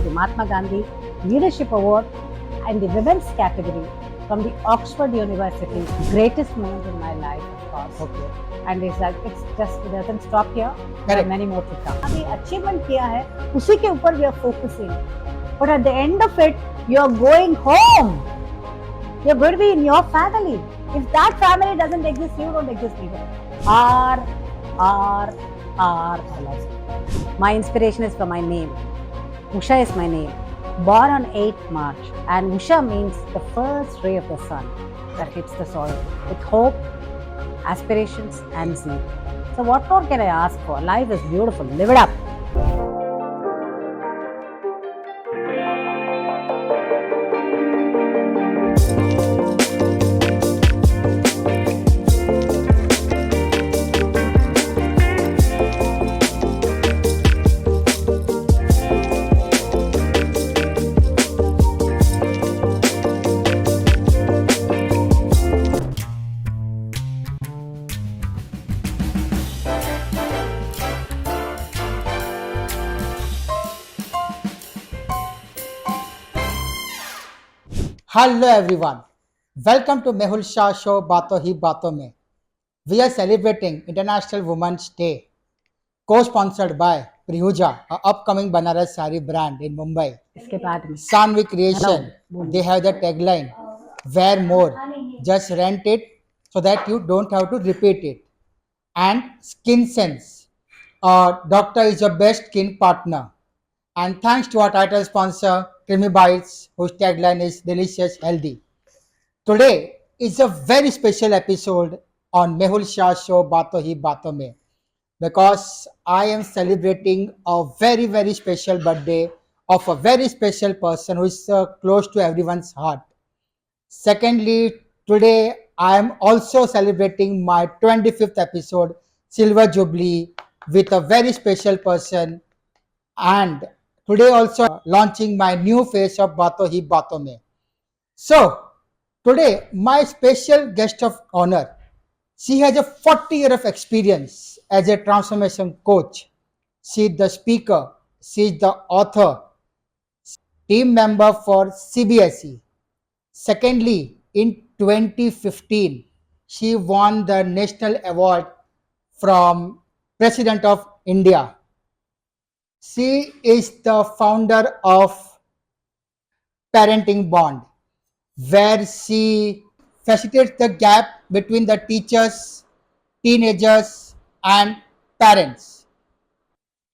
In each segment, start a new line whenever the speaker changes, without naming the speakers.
the Mahatma Gandhi Leadership Award in the women's category from the Oxford University. Greatest moment in my life, of course.
Okay.
And it's just it doesn't stop here. There are
Correct.
many more to come. अभी achievement किया है, उसी के ऊपर we are focusing. But at the end of it, you are going home. You are going to be in your family. If that family doesn't exist, you don't exist either. R. My inspiration is from my name. Usha is my name. Born on 8th March, and Usha means the first ray of the sun that hits the soil with hope, aspirations, and zeal. So, what more can I ask for? Life is beautiful. Live it up.
Hello everyone. Welcome to Mehul Shah Show Baaton Hi Baaton Mein. We are celebrating International Women's Day, co-sponsored by Prihuja, an upcoming Banaras sari brand in Mumbai.
इसके बाद में
Sanvi Creation, they have the tagline, wear more, just rent it so that you don't have to repeat it. And Skin Sense, doctor is your best skin partner. And thanks to our title sponsor, Creamy Bites, whose tagline is delicious, healthy. Today is a very special episode on Mehul Shah Show Baaton Hi Baaton Mein, because I am celebrating a very, very special birthday of a very special person who is close to everyone's heart. Secondly, today I am also celebrating my 25th episode, Silver Jubilee, with a very special person, and today also launching my new phase of Baaton Hi Baaton Mein. So, today my special guest of honor, she has a 40 year of experience as a transformation coach. She is the speaker, she is the author, team member for CBSE. Secondly, in 2015, she won the national award from President of India. She is the founder of Parenting Bond, where she facilitates the gap between the teachers, teenagers, and parents.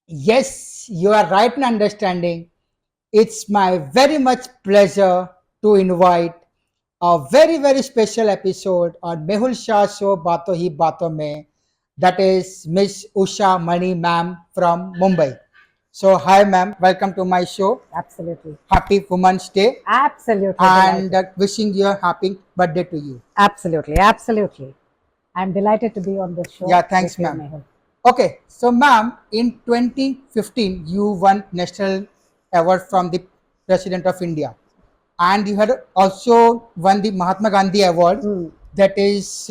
Yes, you are right in understanding. It's my very much pleasure to invite a very, very special episode on Mehul Shah Show Baaton Hi Baaton Mein, that is Miss Usha Mani Ma'am from Mumbai. So, hi ma'am, welcome to my show.
Absolutely.
Happy Women's Day,
Absolutely.
and
delighted.
wishing you a happy birthday to you.
Absolutely. I'm delighted to be on this show.
Yeah, thanks,
with you,
ma'am.
Mehul.
Okay, so ma'am, in 2015, you won national award from the President of India, and you had also won the Mahatma Gandhi Award, that is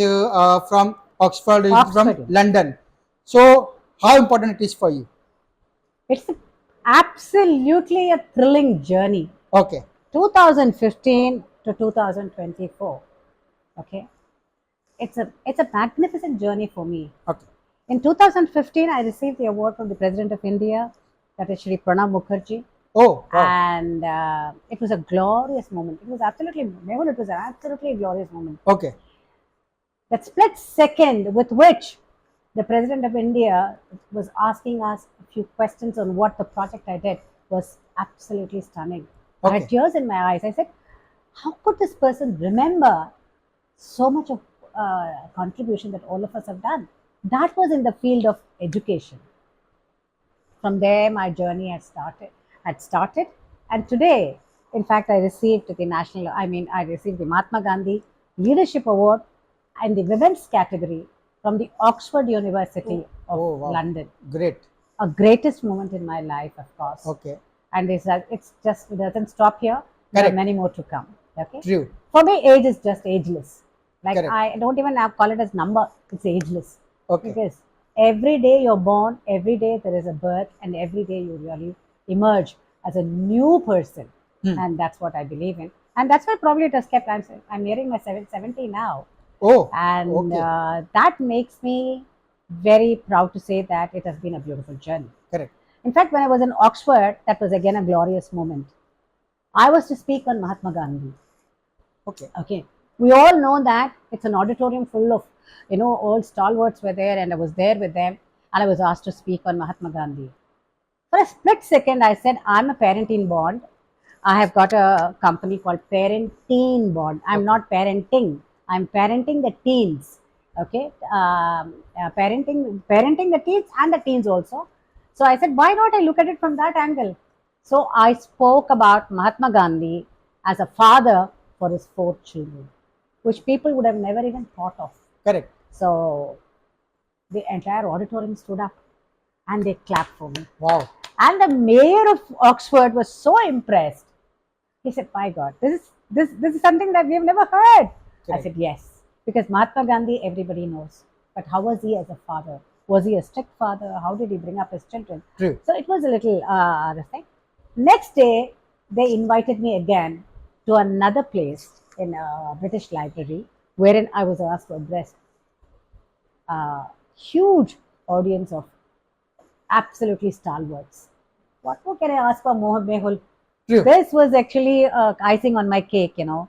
from Oxford, from
Oxford.
London. So, how important it is for you?
It's absolutely a thrilling journey.
Okay,
2015 to 2024. Okay, it's a magnificent journey for me.
okay,
In 2015, I received the award from the President of India, that is Shri Pranab Mukherjee,
oh, wow.
and it was a glorious moment. It was absolutely, Mehul, it was an absolutely glorious moment.
Okay,
That split second with which the President of India was asking us a few questions on what the project I did was absolutely stunning. I
Okay.
had tears in my eyes. I said, how could this person remember so much of contribution that all of us have done? That was in the field of education. From there, my journey had started, and today, in fact, I received the Mahatma Gandhi Leadership Award in the women's category from the Oxford University of
Oh, wow.
London.
Great.
A greatest moment in my life, of course.
Okay,
And it doesn't stop here. There are
Correct.
many more to come. Okay.
true.
For me, age is just ageless. Like
Correct.
I don't even call it as number. It's ageless.
Okay,
Because every day you're born, every day there is a birth, and every day you really emerge as a new person.
Hmm.
And that's what I believe in. And that's why probably it has kept. I'm nearing my 70 now.
Oh,
And
okay.
that makes me very proud to say that it has been a beautiful journey.
Correct.
In fact, when I was in Oxford, that was again a glorious moment. I was to speak on Mahatma Gandhi.
Okay.
Okay, we all know that it's an auditorium full of, all stalwarts were there, and I was there with them, and I was asked to speak on Mahatma Gandhi. For a split second, I said, I'm a parenting bond. I have got a company called Parenteen Bond. I'm
Okay.
not parenting. I'm parenting the teens. Okay, parenting the teens and the teens also. So I said, why not I look at it from that angle? So I spoke about Mahatma Gandhi as a father for his 4 children, which people would have never even thought of.
Correct.
So the entire auditorium stood up and they clapped for me.
Wow.
And the mayor of Oxford was so impressed. He said, "My God, this is something that we have never heard." I
Correct.
said, "Yes, because Mahatma Gandhi, everybody knows. But how was he as a father? Was he a strict father? How did he bring up his children?"
True.
So it was a little this thing. Next day, they invited me again to another place in a British library, wherein I was asked to address a huge audience of absolutely stalwarts. What more can I ask for, Mehul?
True.
This was actually icing on my cake. And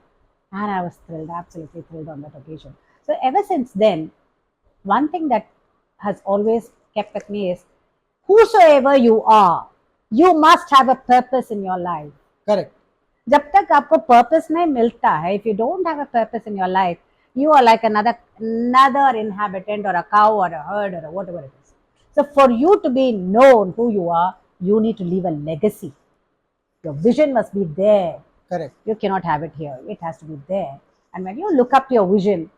I was thrilled, absolutely thrilled on that occasion. So ever since then, one thing that has always kept with me is, whosoever you are, you must have a purpose in your life.
Correct.
जब तक आपको purpose नहीं मिलता है, if you don't have a purpose in your life, you are like another inhabitant or a cow or a herd or whatever it is. So for you to be known who you are, you need to leave a legacy. Your vision must be there.
Correct.
You cannot have it here. It has to be there. And when you look up to your vision,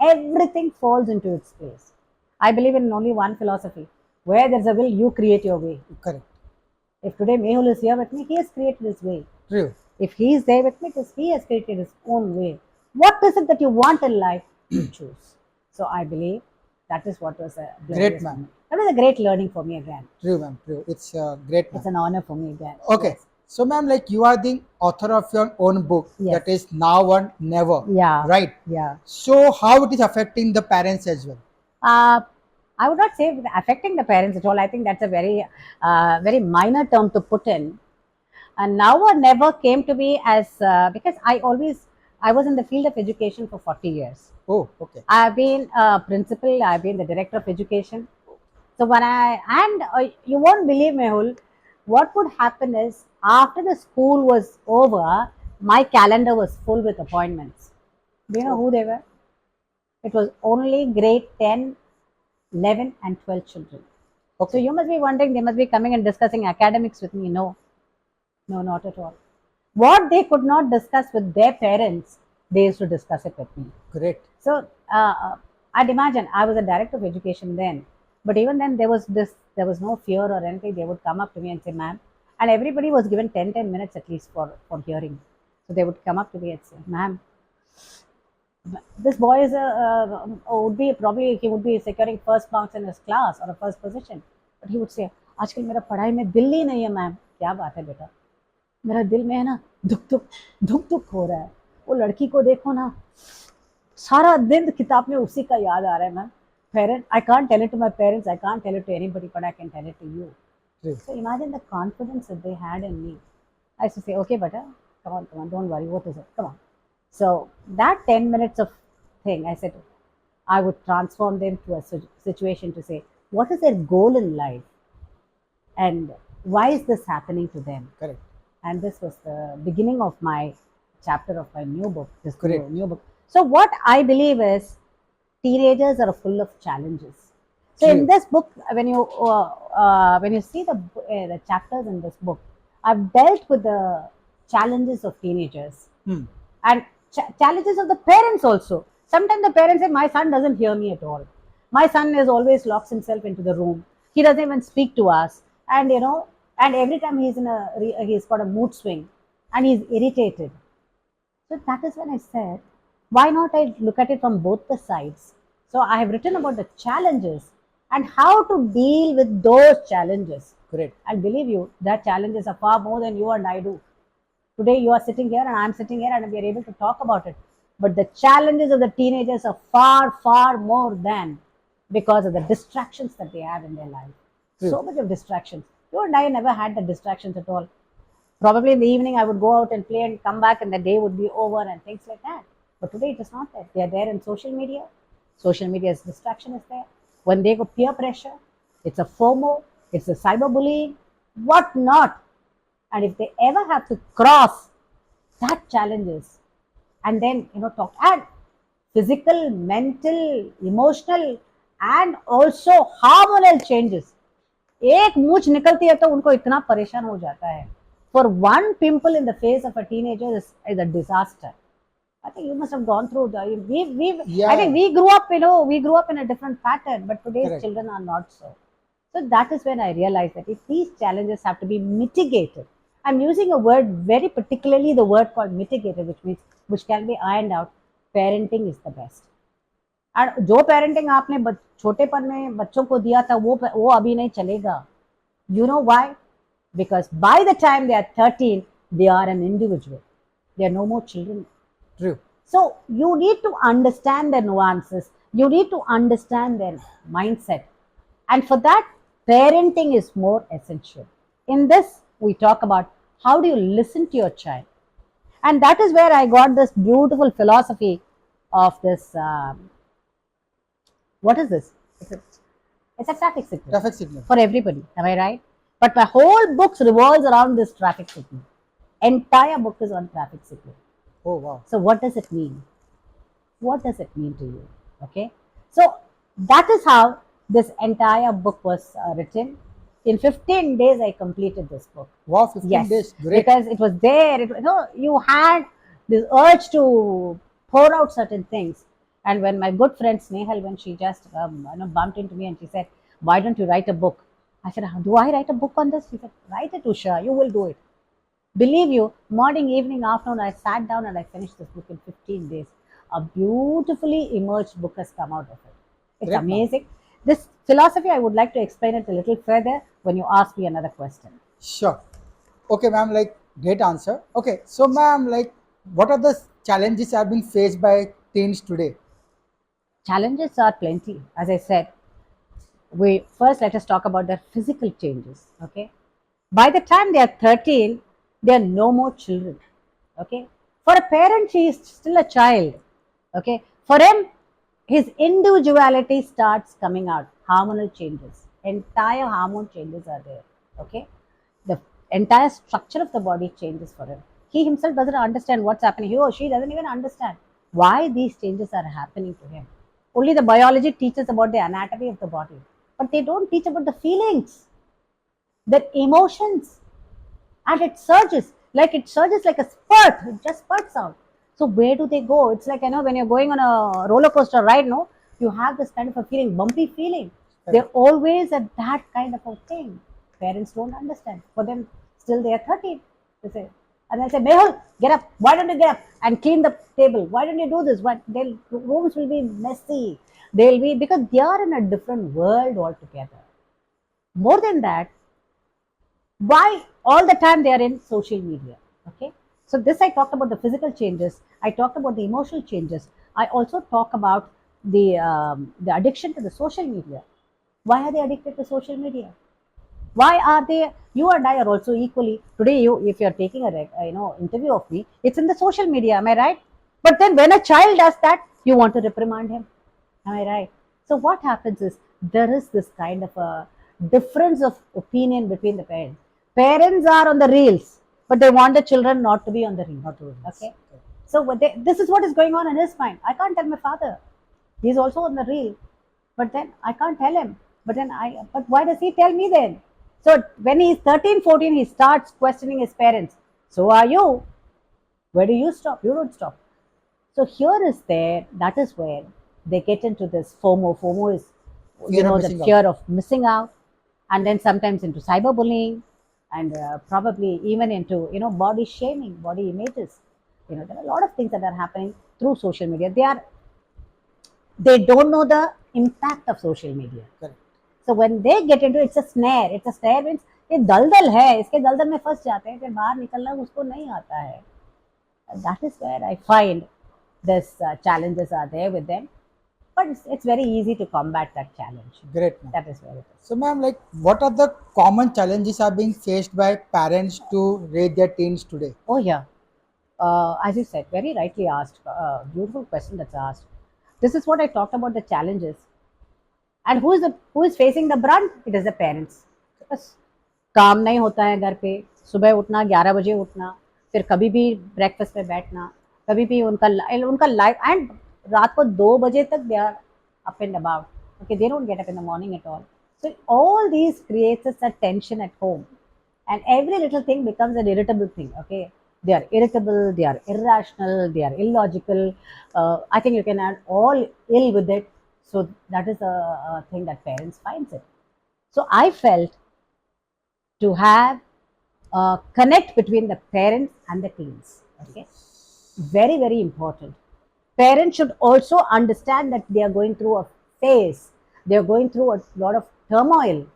everything falls into its place. I believe in only one philosophy. Where there's a will, you create your way.
Correct.
If today Mehul is here with me, he has created his way.
True.
If he is there with me, because he has created his own way. What is it that you want in life? You choose. So I believe that is what was a
Great,
glorious
ma'am.
moment. That was a great learning for me again.
True, ma'am. True. It's great,
It's
ma'am.
an honor for me again.
Okay.
Yes.
So, ma'am, like you are the author of your own book
Yes.
that is Now and Never.
Yeah.
Right.
Yeah.
So, how it is affecting the parents as well?
I would not say affecting the parents at all. I think that's a very minor term to put in. And now or never came to me as because I was in the field of education for 40 years.
Oh, okay.
I've been a principal. I've been the director of education. So you won't believe, Mehul, what would happen is after the school was over, my calendar was full with appointments. Do you know who they were? It was only grade 10, 11, and 12 children. So
Okay.
you must be wondering, they must be coming and discussing academics with me. No, no, not at all. What they could not discuss with their parents, they used to discuss it with me.
Great.
So I'd imagine I was a director of education then, but even then there was no fear or anything. They would come up to me and say, "Ma'am," and everybody was given 10 minutes at least for hearing. So they would come up to me and say, "Ma'am, this boy is would be probably he would be securing first marks in his class or a first position, but he would say, आजकल मेरा पढ़ाई में दिल ही नहीं है ma'am." क्या बात है बेटा, मेरा दिल में है ना धुक धुक हो रहा है, वो लड़की को देखो ना, सारा दिन किताब में उसी का याद आ रहा है ma'am. Parent, I can't tell it to my parents, I can't tell it to anybody, but I can tell it to you.
True.
So imagine the confidence that they had in me. I used to say, "Okay, butter, come on, don't worry, what is it? Come on." So that 10 minutes of thing, I said, I would transform them to a situation to say, what is their goal in life? And why is this happening to them?
Correct.
And this was the beginning of my chapter of my new book, this
Correct.
new book. So what I believe is teenagers are full of challenges. So in
True.
this book, when you see the chapters in this book, I've dealt with the challenges of teenagers
Hmm.
and challenges of the parents also. Sometimes the parents say, "My son doesn't hear me at all. My son is always locks himself into the room. He doesn't even speak to us, and every time he's got a mood swing, and he's irritated." So that is when I said, why not I look at it from both the sides? So I have written about the challenges and how to deal with those challenges.
Great.
And believe you, that challenges are far more than you and I do. Today you are sitting here and I'm sitting here and we are able to talk about it. But the challenges of the teenagers are far, far more than, because of the distractions that they have in their life.
True.
So much of distractions. You and I never had the distractions at all. Probably in the evening I would go out and play and come back and the day would be over and things like that. But today it is not that. They are there in social media. Social media's distraction is there. When they go peer pressure, it's a FOMO, it's a cyberbullying, what not. And if they ever have to cross that challenges and then talk and physical, mental, emotional and also hormonal changes. एक मूछ निकलती है तो उनको इतना परेशान हो जाता है. For one pimple in the face of a teenager is a disaster. I think you must have gone through
Yeah.
I think we grew up, we grew up in a different pattern, but today's
Correct.
children are not so. So that is when I realized that if these challenges have to be mitigated, I'm using a word very particularly, the word called mitigated, which means which can be ironed out. Parenting is the best. और जो parenting आपने छोटेपन में बच्चों को दिया था वो अभी नहीं चलेगा. You know why? Because by the time they are 13, they are an individual. They are no more children.
True.
So you need to understand their nuances. You need to understand their mindset. And for that, parenting is more essential. In this, we talk about how do you listen to your child. And that is where I got this beautiful philosophy of this. What is this? It's a traffic signal.
Traffic signal.
For everybody. Am I right? But my whole book revolves around this traffic signal. Entire book is on traffic signal.
Oh, wow.
So what does it mean? What does it mean to you? Okay. So that is how this entire book was written. In 15 days, I completed this book.
Wow, 15
Yes,
days. Great.
because it was there. You had this urge to pour out certain things. And when my good friend Snehal, when she just bumped into me and she said, "Why don't you write a book?" I said, "Do I write a book on this?" She said, "Write it, Usha. You will do it." Believe you, morning, evening, afternoon, I sat down and I finished this book in 15 days. A beautifully emerged book has come out of it. It's
Great, ma'am.
amazing. This philosophy, I would like to explain it a little further when you ask me another question.
Sure. Okay, ma'am, great answer. Okay, so ma'am, what are the challenges are being faced by teens today?
Challenges are plenty. As I said, let us talk about their physical changes. Okay. By the time they are 13, they are no more children. Okay. For a parent, she is still a child. Okay. For him, his individuality starts coming out. Hormonal changes. Entire hormone changes are there. Okay. The entire structure of the body changes for him. He himself doesn't understand what's happening. He or she doesn't even understand why these changes are happening to him. Only the biology teaches about the anatomy of the body, but they don't teach about the feelings, the emotions, and it surges like a spurt. It just spurts out. So where do they go? It's like when you're going on a roller coaster ride, no, you have this kind of a feeling, bumpy feeling. They're always at that kind of a thing. Parents don't understand. For them, still they are 13. They say, and they'll say, "Mehul, get up. Why don't you get up and clean the table? Why don't you do this?" What? Their rooms will be messy. They'll be, because they are in a different world altogether. More than that, why all the time they are in social media? Okay. So this I talked about the physical changes. I talked about the emotional changes. I also talk about the addiction to the social media. Why are they addicted to social media? Why are they? You and I are also equally today. If you are taking a interview of me, it's in the social media. Am I right? But then when a child does that, you want to reprimand him. Am I right? So what happens is there is this kind of a difference of opinion between the parents. Parents are on the reels, but they want the children not to be on the reels.
Not to reels.
Okay. So this is what is going on in his mind. I can't tell my father. He's also on the reel, but then I can't tell him. But why does he tell me then? So when he's 13, 14, he starts questioning his parents. So are you? Where do you stop? You don't stop. So that is where they get into this FOMO. FOMO is, the fear of missing out. And then sometimes into cyberbullying and probably even into, body shaming, body images. There are a lot of things that are happening through social media. They don't know the impact of social media.
Correct.
So when they get into it's a snare. It's a snare means ये दलदल है, इसके दलदल में फंस जाते हैं, फिर बाहर निकलना उसको नहीं आता है. That is where I find this challenges are there with them, but it's very easy to combat that challenge.
Great, ma'am.
That is where it is.
So, ma'am, like, what are the common challenges are being faced by parents to raise their teens today?
Oh yeah, as you said, very rightly asked. Beautiful question that's asked. This is what I talked about, the challenges. And who is facing the brunt? It is the parents. बस काम नहीं होता है घर पे, सुबह उठना 11 बजे उठना, फिर कभी भी ब्रेकफास्ट में बैठना, कभी भी उनका लाइफ, एंड रात को 2 बजे तक they are up and about. Okay, they don't get up in the morning at all. So all these creates a tension at home, and every little thing becomes an irritable thing. Okay, they are irritable, they are irrational, they are illogical. I think you can add all ill with it. So that is a thing that parents finds it. So I felt to have a connect between the parents and the teens. Okay, very very important. Parents should also understand that they are going through a phase, they are going through a lot of turmoil,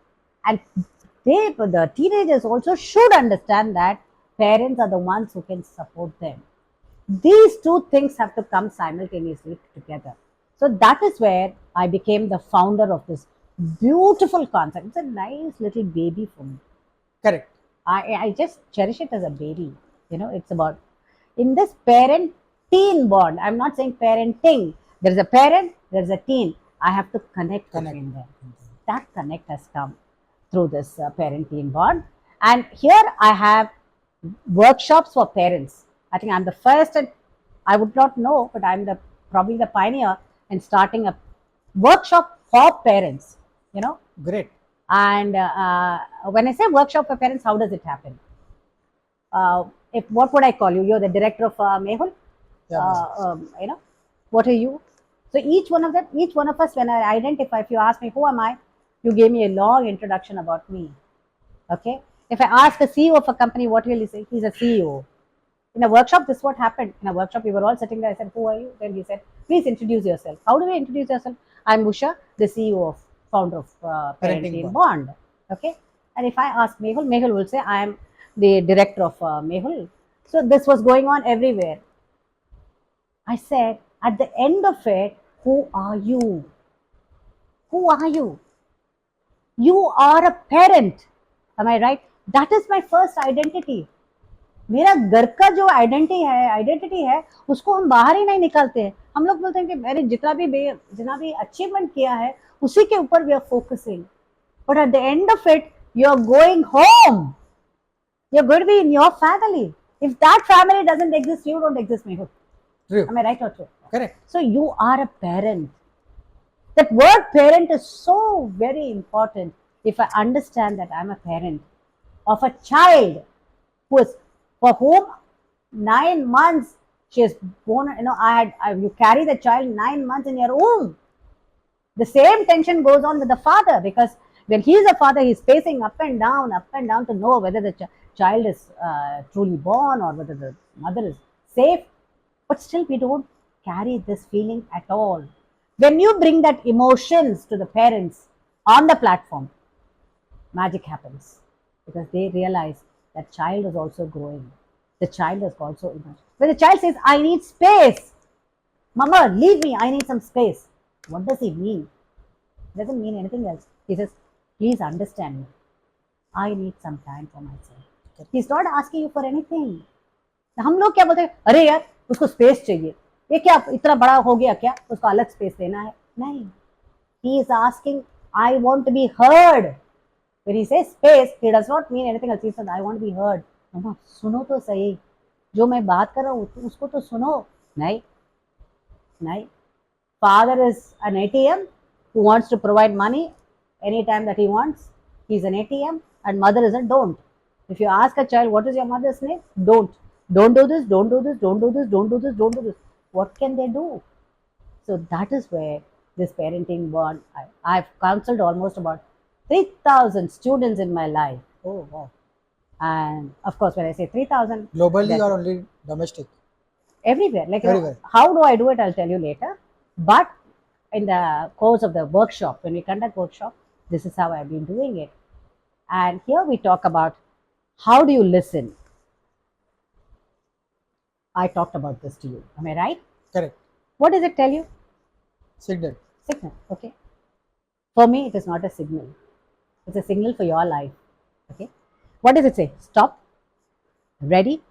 and the teenagers also should understand that parents are the ones who can support them. These two things have to come simultaneously together. So that is where I became the founder of this beautiful concept. It's a nice little baby for me.
Correct.
I just cherish it as a baby. You know, it's about in this parent teen bond. I'm not saying parenting. There is a parent, there is a teen. I have to connect between them. That connect has come through this parent teen bond. And here I have workshops for parents. I think I'm the first, and I would not know, but I'm the probably the pioneer in starting a workshop for parents. You know,
Great.
and when I say workshop for parents, how does it happen? If what would I call you? You're the director of Mehul.
Yeah, ma'am.
You know, what are you? So each one of us, when I identify, if you ask me who am I, you gave me a long introduction about me. Okay. If I ask a CEO of a company, what will he say? He's a CEO. In a workshop, this is what happened. In a workshop, we were all sitting there. I said, "Who are you?" Then he said, "Please introduce yourself." How do we introduce yourself? I'm Usha, the CEO of Founder of Parenteen Bond. Okay. And if I ask Mehul, Mehul will say, "I am the director of Mehul." So this was going on everywhere. I said, at the end of it, who are you? Who are you? You are a parent. Am I right? That is my first identity. मेरा घर का जो identity है उसको हम बाहर ही नहीं निकालते हैं. हम लोग बोलते हैं कि मैंने जितना भी अचीवमेंट किया है उसी के ऊपर we are focusing, but at the end of it you are going home, you are going to be in your family. If that family doesn't exist, you don't exist. Mehul,
True.
am I right or true?
Correct.
So you are a parent. That word parent is so very important. If I understand that I'm a parent of a child who is, for whom 9 months she is born, you know, you carry the child 9 months in your womb. The same tension goes on with the father, because when he is a father, he is pacing up and down to know whether the child is truly born or whether the mother is safe. But still, we don't carry this feeling at all. When you bring that emotions to the parents on the platform, magic happens, because they realize that child is also growing. The child is also emerging. When the child says, "I need space, Mama, leave me, I need some space," what does he mean? He doesn't mean anything else. He says, "Please understand me. I need some time for myself." He's not asking you for anything. हम लोग क्या बोलते हैं, अरे यार उसको space चाहिए, ये क्या इतना बड़ा हो गया क्या, उसको अलग स्पेस देना है? नहीं. He is asking, "I want to be heard." When he says space, he does not mean anything else. He says, "I want to be heard." मम्मा सुनो तो सही, जो मैं बात कर रहा हूँ उसको तो सुनो. नहीं, नहीं. Father is an ATM who wants to provide money anytime that he wants. He's an ATM, and mother is a don't. If you ask a child, "What is your mother's name?" Don't. Don't do this, don't do this, don't do this, don't do this, don't do this. What can they do? So that is where this parenting bond, I've counseled almost about 3,000 students in my life. Oh, wow. And of course, when I say 3,000,
Globally or only domestic?
everywhere. Like, you know,
Everywhere.
how do I do it? I'll tell you later. But in the course of the workshop, when we conduct workshop, this is how I've been doing it. And here we talk about how do you listen. I talked about this to you. Am I right?
Correct.
What does it tell you?
Signal.
Signal. Okay. For me, it is not a signal. It's a signal for your life. Okay. What does it say? Stop. Ready.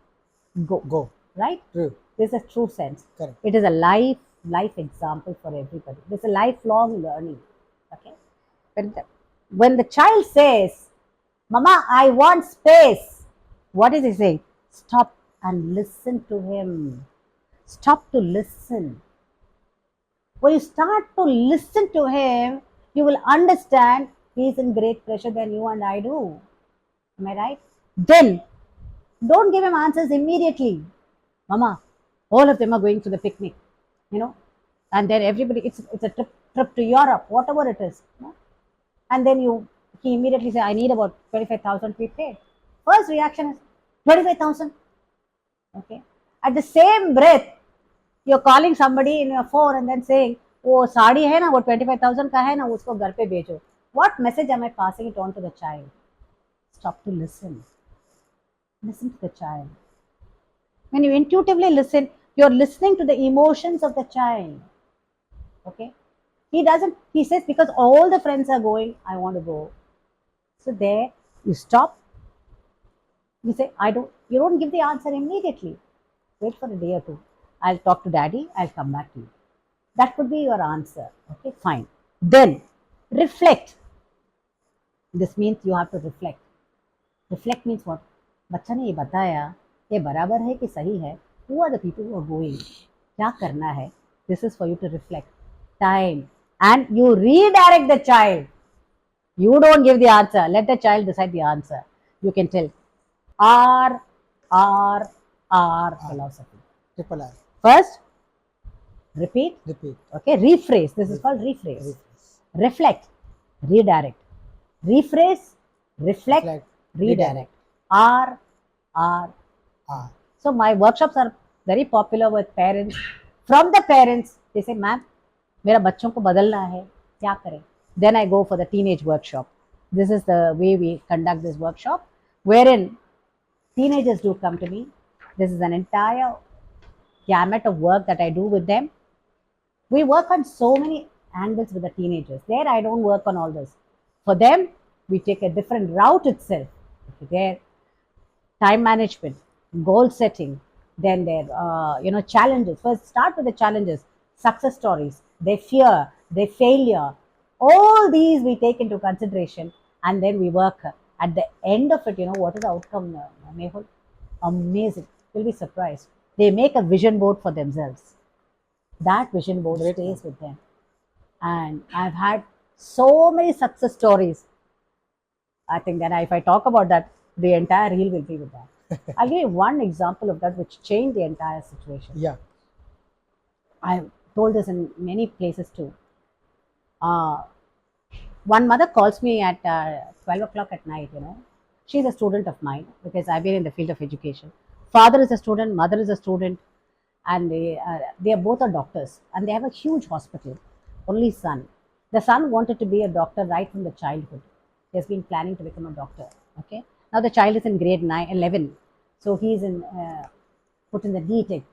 Go.
Go.
Right?
True.
This is a true sense.
Correct.
It is a life example for everybody. This is a lifelong learning. Okay. When the child says, Mama, I want space, what is he saying? Stop and listen to him. Stop to listen. When you start to listen to him, you will understand he is in great pressure than you and I do. Am I right? Then don't give him answers immediately. Mama, all of them are going to the picnic, you know, and then everybody, it's a trip to Europe, whatever it is. You know? And then he immediately say, I need about 25,000 prepaid. First reaction is 25,000. Okay. At the same breath, you're calling somebody in your phone and then saying, वो साड़ी है ना, वो 25,000 का है ना, उसको घर पे भेजो. What message am I passing it on to the child? Stop to listen. Listen to the child. When you intuitively listen, you're listening to the emotions of the child. Okay? He says, because all the friends are going, I want to go. So there, you stop. You say, you don't give the answer immediately. Wait for a day or two. I'll talk to daddy, I'll come back to you. That could be your answer. Okay, fine. Then, reflect. This means you have to reflect. Reflect means what? बच्चा ने ये बताया, ये बराबर है कि सही है? Who are the people who are going? क्या करना है? This is for you to reflect. Time. And you redirect the child. You don't give the answer. Let the child decide the answer. You can tell R, philosophy.
Triple R.
First, repeat.
Repeat.
Okay, rephrase. This is called rephrase. Reflect, redirect. Rephrase, reflect, redirect. R. So my workshops are very popular with parents. From the parents, they say, ma'am, मेरा बच्चों को बदलना है, क्या करें? Then I go for the teenage workshop. This is the way we conduct this workshop, wherein teenagers do come to me. This is an entire gamut of work that I do with them. We work on so many angles with the teenagers. There I don't work on all this. For them, we take a different route itself. Okay, there, time management, goal setting, then their challenges. First, start with the challenges, success stories, their fear, their failure. All these we take into consideration, and then we work. At the end of it, what is the outcome, Mehul? Amazing. You'll be surprised. They make a vision board for themselves. That vision board stays with them. And I've had so many success stories. I think that if I talk about that, the entire reel will be with that. I'll give you one example of that which changed the entire situation.
Yeah.
I've told this in many places too. One mother calls me at 12 o'clock at night, She's a student of mine because I've been in the field of education. Father is a student, mother is a student, and they are both are doctors, and they have a huge hospital. Only son. The son wanted to be a doctor right from the childhood. He has been planning to become a doctor. Okay. Now the child is in grade 11, so he is put in the NEET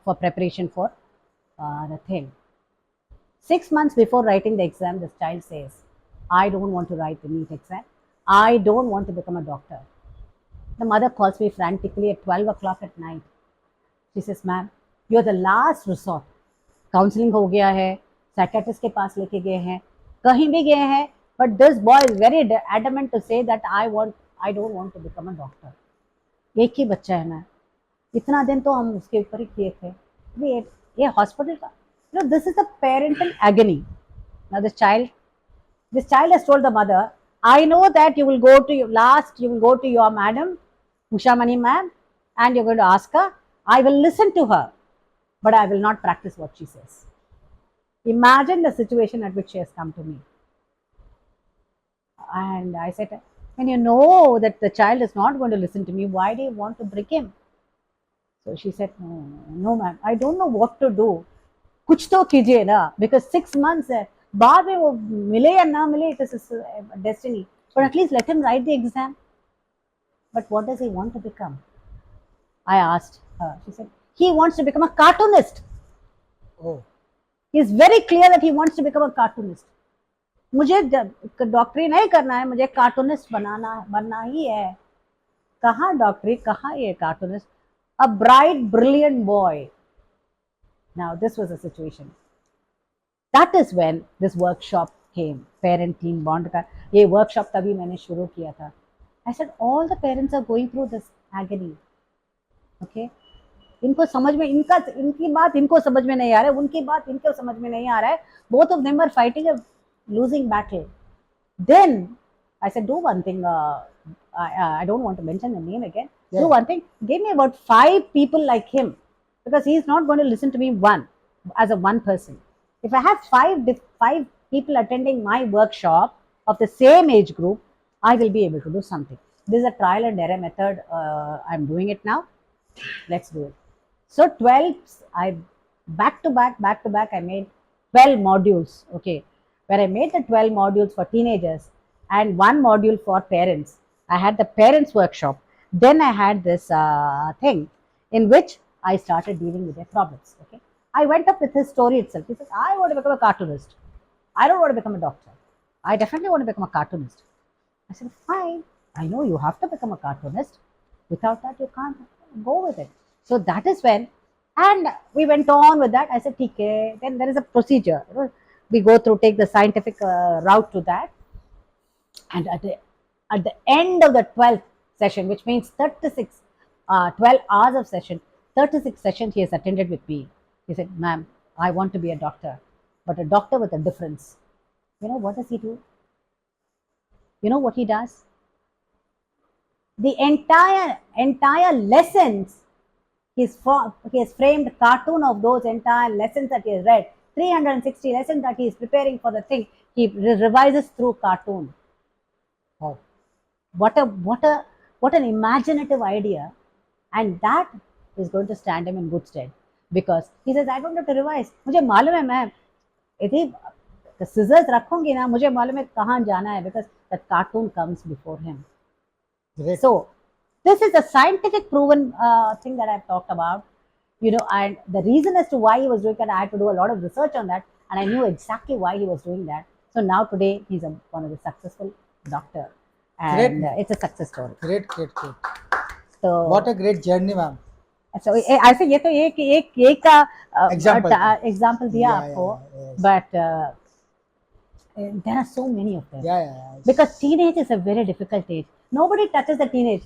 for preparation for the thing. 6 months before writing the exam, this child says, I don't want to write the NEET exam. I don't want to become a doctor. The mother calls me frantically at 12 o'clock at night. She says, ma'am, you're the last resort. Counseling हो गया है, psychiatrist के पास लेके गए हैं, कहीं भी गए हैं, but this boy is very adamant to say that I don't want to become a doctor. एक ही बच्चा है ना, इतना दिन तो हम उसके ऊपर ही किए थे, ये हॉस्पिटल का, this is a parental agony. Now this child has told the mother, I know that you will go to your madam, Usha Mani Ma'am, and you're going to ask her. I will listen to her, but I will not practice what she says. Imagine the situation at which she has come to me. And I said, when you know that the child is not going to listen to me, why do you want to break him? So she said, no ma'am, I don't know what to do. कुछ तो कीजिए ना, because 6 months है, बाद में वो मिले या ना मिले, it is a destiny. but at least let him write the exam. But what does he want to become? I asked her. She said, he wants to become a cartoonist.
Oh.
He is very clear that he wants to become a cartoonist. मुझे डॉक्टरी नहीं करना है, मुझे cartoonist बनना ही है. कहाँ डॉक्टरी, कहाँ ये cartoonist? A bright, brilliant boy. Now this was a situation. That is when this workshop came. Parenteen Bond का ये workshop तभी मैंने शुरू किया था. I said all the parents are going through this agony. Okay. इनको समझ में, इनकी बात इनको समझ में नहीं आ रहा है, उनकी बात इनको समझ में नहीं आ रहा है. Both of them are fighting a losing battle. Then I said, do one thing. I don't want to mention the name again. Yeah. Do one thing. Give me about 5 people like him, because he is not going to listen to me as a one person. If I have 5 people attending my workshop of the same age group, I will be able to do something. This is a trial and error method. I'm doing it now. Let's do it. So 12, back to back, I made 12 modules. Okay, where I made the 12 modules for teenagers and 1 module for parents. I had the parents workshop. Then I had this thing in which I started dealing with their problems. Okay, I went up with his story itself. He said, I want to become a cartoonist. I don't want to become a doctor. I definitely want to become a cartoonist. I said, fine. I know you have to become a cartoonist. Without that, you can't go with it. So that is when, and we went on with that. I said, okay. Then there is a procedure. We go through, take the scientific route to that. And at the end of the 12th session, which means 12 hours of session, 36 sessions he has attended with me. He said, ma'am, I want to be a doctor, but a doctor with a difference. You know, what does he do? You know what he does? The entire lessons, he has framed cartoon of those entire lessons that he has read. 360 lessons that he is preparing for the thing, he revises through cartoon. Oh, what an imaginative idea, and that is going to stand him in good stead, because he says, I don't have to revise. मुझे मालूम है ma'am, यदि scissors रखूंगी ना, मुझे मालूम है कहाँ जाना है, because that cartoon comes before him. Great. So this is a scientific proven thing that I've talked about. You know, and the reason as to why he was doing that, I had to do a lot of research on that, and I knew exactly why he was doing that. So now today he's one of the successful doctor, and it's a success story.
Great.
So
what a great journey, ma'am.
So ऐसे ये तो एक का example दिया आपको, but there are so many of them.
Yeah.
Because teenage is a very difficult age. Nobody touches the teenage.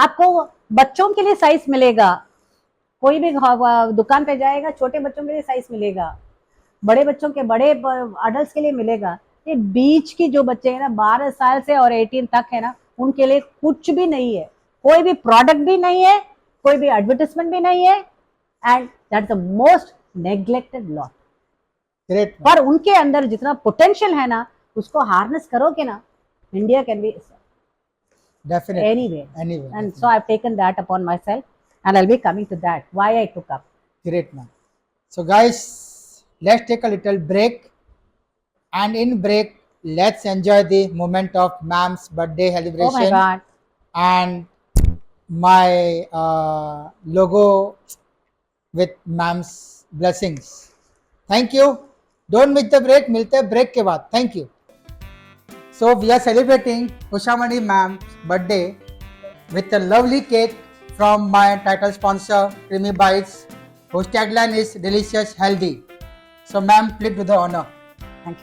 आपको बच्चों के लिए साइज मिलेगा, कोई भी दुकान पे जाएगा, छोटे बच्चों के लिए साइज मिलेगा, बड़े बच्चों के, बड़े अडल्ट के लिए मिलेगा. ये बीच की जो बच्चे हैं ना, 12 साल से और 18 तक है ना, उनके लिए कुछ भी नहीं है, कोई भी प्रोडक्ट भी नहीं है, कोई भी एडवर्टाइजमेंट भी नहीं है, and that's the most neglected lot.
Great.
पर उनके अंदर जितना पोटेंशियल है ना, उसको हार्नेस करोगे ना, India can be
definitely
anyway. And
definitely.
So I've taken that upon myself, and I'll be coming to that, why I took up.
Great, ma'am. So guys, let's take a little break, and in break, let's enjoy the moment of ma'am's birthday celebration.
Oh my God.
And my logo with ma'am's blessings. Thank you. Don't miss the break. मिलते हैं break के बाद. Thank you. So we are celebrating Usha Mani Ma'am's birthday with a lovely cake from my title sponsor Creamy Bites, whose tagline is delicious, healthy. So ma'am, please do the honor.
Thank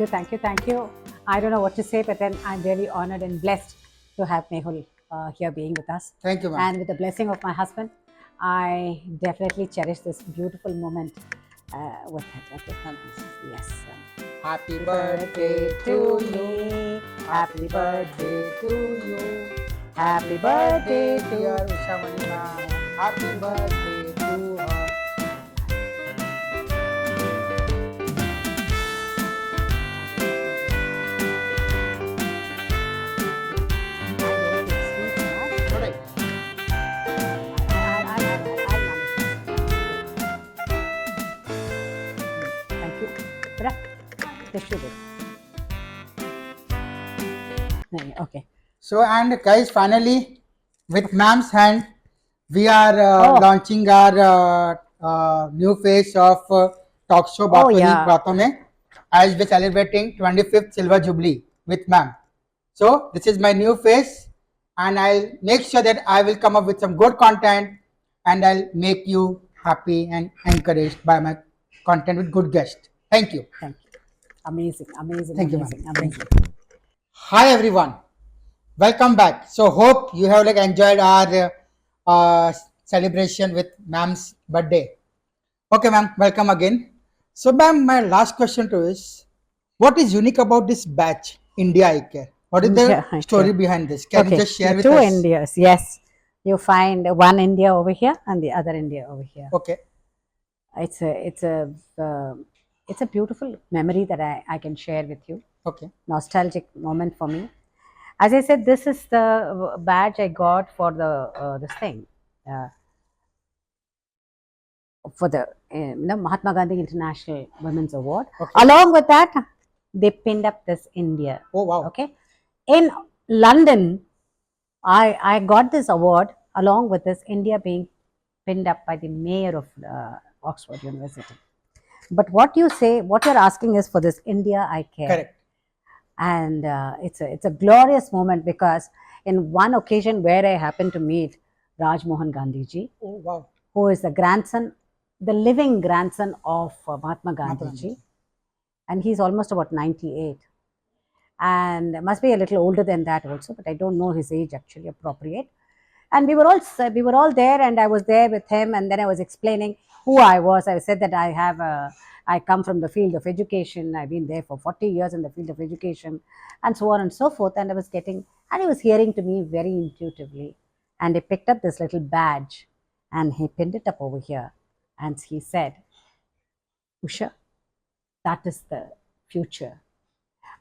you. I don't know what to say, but then I'm really honored and blessed to have Mehul here being with us.
Thank you, ma'am.
And with the blessing of my husband, I definitely cherish this beautiful moment with him. Yes.
Happy birthday to you. Happy birthday to you. Happy birthday dear Usha Mani Ma'am. Happy birthday to her.
Thank you. Tissue. Okay.
So, and guys, finally, with ma'am's hand, we are
Oh.
launching our new phase of talk show
Oh,
Baatoo Hi
yeah.
Baaton Mein, as we're celebrating 25th Silver Jubilee with ma'am. So, this is my new phase, and I'll make sure that I will come up with some good content, and I'll make you happy and encouraged by my content with good guests. Thank you.
Thank you. Amazing, amazing,
Thank you, ma'am.
amazing,
Thank
amazing.
you. Hi, everyone. Welcome back. So hope you have like enjoyed our celebration with ma'am's birthday. Okay, ma'am, welcome again. So, ma'am, my last question to you is, what is unique about this batch, India I Care? What is the
India,
story
okay.
behind this? Can you
Okay,
just
the
share with
two
us?
Indias, yes. You find one India over here and the other India over here.
Okay,
It's a, it's a, uh, it's a beautiful memory that I can share with you.
okay,
Nostalgic moment for me. As I said, this is the badge I got for the this thing. For the Mahatma Gandhi International Women's Award.
okay.
Along with that, they pinned up this India.
Oh, wow.
Okay, in London, I got this award along with this India being pinned up by the mayor of Oxford University. But what you say, what you're asking is for this India I Care,
Correct.
and it's a glorious moment because in one occasion where I happened to meet Raj Mohan Gandhi ji,
Oh, wow.
who is the grandson, the living grandson of Mahatma Gandhi
Mahatma
ji,
Gandhi.
and he's almost about 98, and must be a little older than that also, but I don't know his age actually appropriate. And we were all there, and I was there with him, and then I was explaining who I was. I said that I come from the field of education. I've been there for 40 years in the field of education, and so on and so forth. And and he was hearing to me very intuitively, and he picked up this little badge, and he pinned it up over here, and he said, "Usha, that is the future.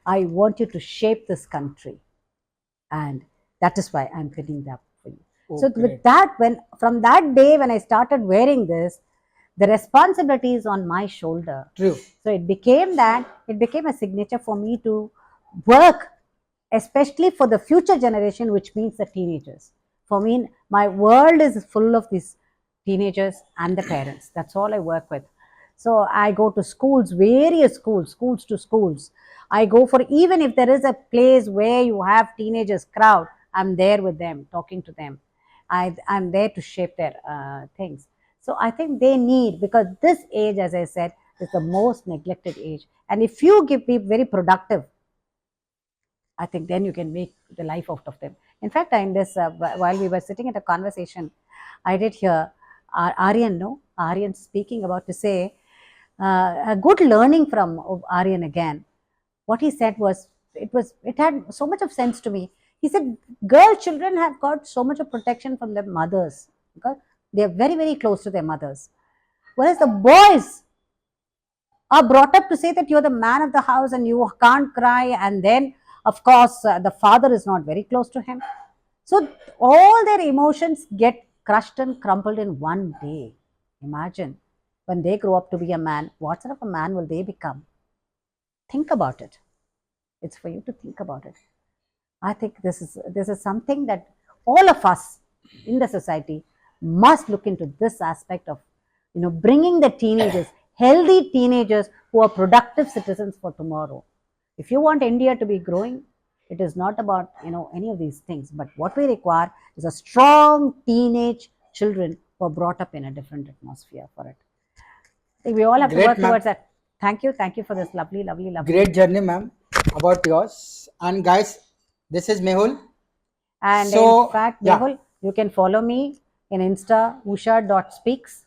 I want you to shape this country, and that is why I'm pinning that for you."
Oh,
So
great.
with that, when from that day when I started wearing this, the responsibility is on my shoulder.
True.
So it became a signature for me to work, especially for the future generation, which means the teenagers. For me, my world is full of these teenagers and the parents. That's all I work with. So I go to schools, various schools, schools to schools. I go for, even if there is a place where you have teenagers crowd, I'm there with them, talking to them. I'm there to shape their things. So I think they need, because this age, as I said, is the most neglected age. And if you be very productive, I think then you can make the life out of them. In fact, in this, while we were sitting at a conversation, I did hear Aryan speaking about to say a good learning from Aryan again. What he said was, it had so much of sense to me. He said, girl children have got so much of protection from their mothers because they are very, very close to their mothers. Whereas the boys are brought up to say that you're the man of the house and you can't cry, and then of course the father is not very close to him, so all their emotions get crushed and crumpled in one day. Imagine when they grow up to be a man, what sort of a man will they become? Think about it. It's for you to think about it. I think this is something that all of us in the society must look into, this aspect of bringing the teenagers, healthy teenagers who are productive citizens for tomorrow. If you want India to be growing, it is not about any of these things, but what we require is a strong teenage children who are brought up in a different atmosphere for it. I think we all have to
Great,
work
ma'am.
towards that. Thank you for this lovely, lovely, lovely.
Great journey, ma'am, about yours. And guys, this is Mehul.
And
So,
in fact,
yeah,
Mehul, you can follow me in Insta, usha.speaks.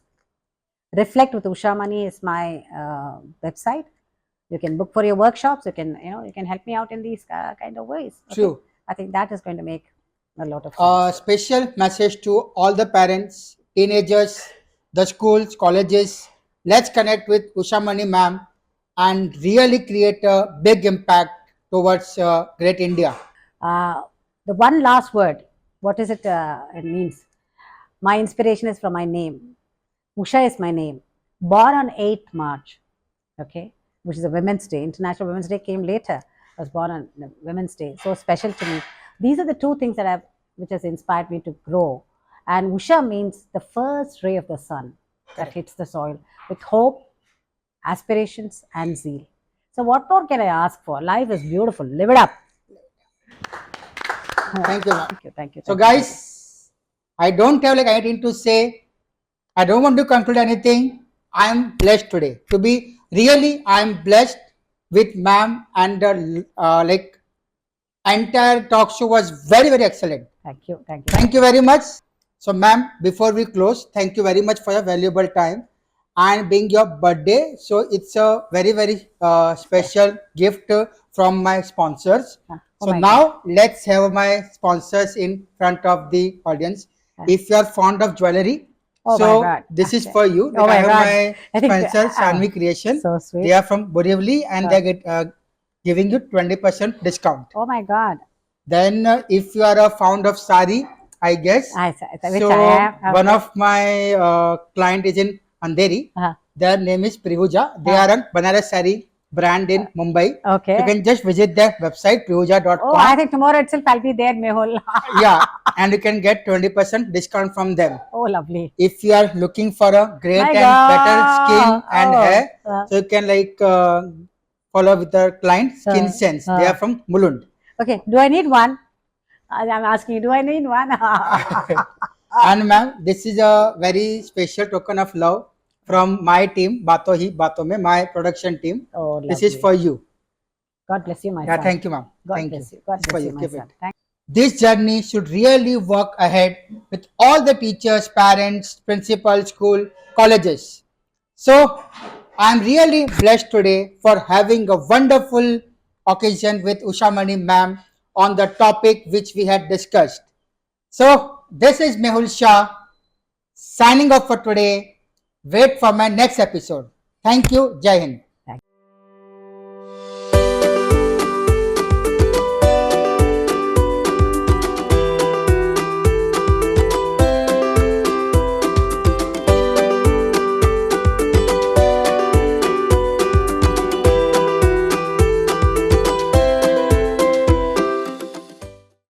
Reflect with Usha Mani is my website. You can book for your workshops. You can help me out in these kind of ways. Okay?
true.
I think that is going to make a lot of sense.
Special message to all the parents, teenagers, the schools, colleges. Let's connect with Usha Mani Ma'am and really create a big impact towards Great India.
Uh, the one last word, what is it? It means my inspiration is from my name. Usha is my name. Born on 8th March, okay, which is a Women's Day. International Women's Day came later. I was born on Women's Day, so special to me. These are the two things that which has inspired me to grow. And Usha means the first ray of the sun that hits the soil with hope, aspirations, and zeal. So, what more can I ask for? Life is beautiful. Live it up.
Thank you, ma'am.
Thank you. Thank you.
So,
thank you,
guys, I don't have like anything to say. I don't want to conclude anything. I am blessed today. To be really, I am blessed with ma'am, and the like entire talk show was very, very excellent.
Thank you. Thank you.
Thank you very much. So, ma'am, before we close, thank you very much for your valuable time and being your birthday. So, it's a very, very special gift from my sponsors.
Oh
So,
my
now let's have my sponsors in front of the audience. If you are fond of jewelry,
Oh my
so
God.
this is
Okay.
for you.
Oh
Like, I
my
have
God.
my
I think
sponsors, Shanvi Creation.
so sweet.
They are from Borivali and they are giving you 20% discount.
Oh my God.
Then, if you are a fond of sari, I guess.
Which
So,
I am.
one
Okay.
of my client is in Andheri.
Uh-huh.
Their name is Prihuja. They are a Banaras sari brand in Mumbai.
Okay.
You can just visit their website prihuja.com.
Oh, I think tomorrow itself I'll be there, Mehul.
Yeah, and you can get 20% discount from them.
Oh, lovely.
If you are looking for a great
My
and
God.
better skin and
Oh.
hair, so you can like follow with the client Skin Sense. They are from Mulund.
Okay, do I need one? I'm asking you, do I need one?
And ma'am, this is a very special token of love from my team, Baatoo Hi Baatoo Mein, my production team.
Oh,
This is
lovely.
for you.
God bless you, my
Yeah,
son.
thank you, ma'am.
God
Thank
bless
you.
you. God
It's for
bless
you.
you, my
Keep
son.
it. This journey should really work ahead with all the teachers, parents, principals, school, colleges. So, I'm really blessed today for having a wonderful occasion with Usha Mani Ma'am on the topic which we had discussed. So, this is Mehul Shah signing off for today. Wait for my next episode. Thank you. Jai Hind.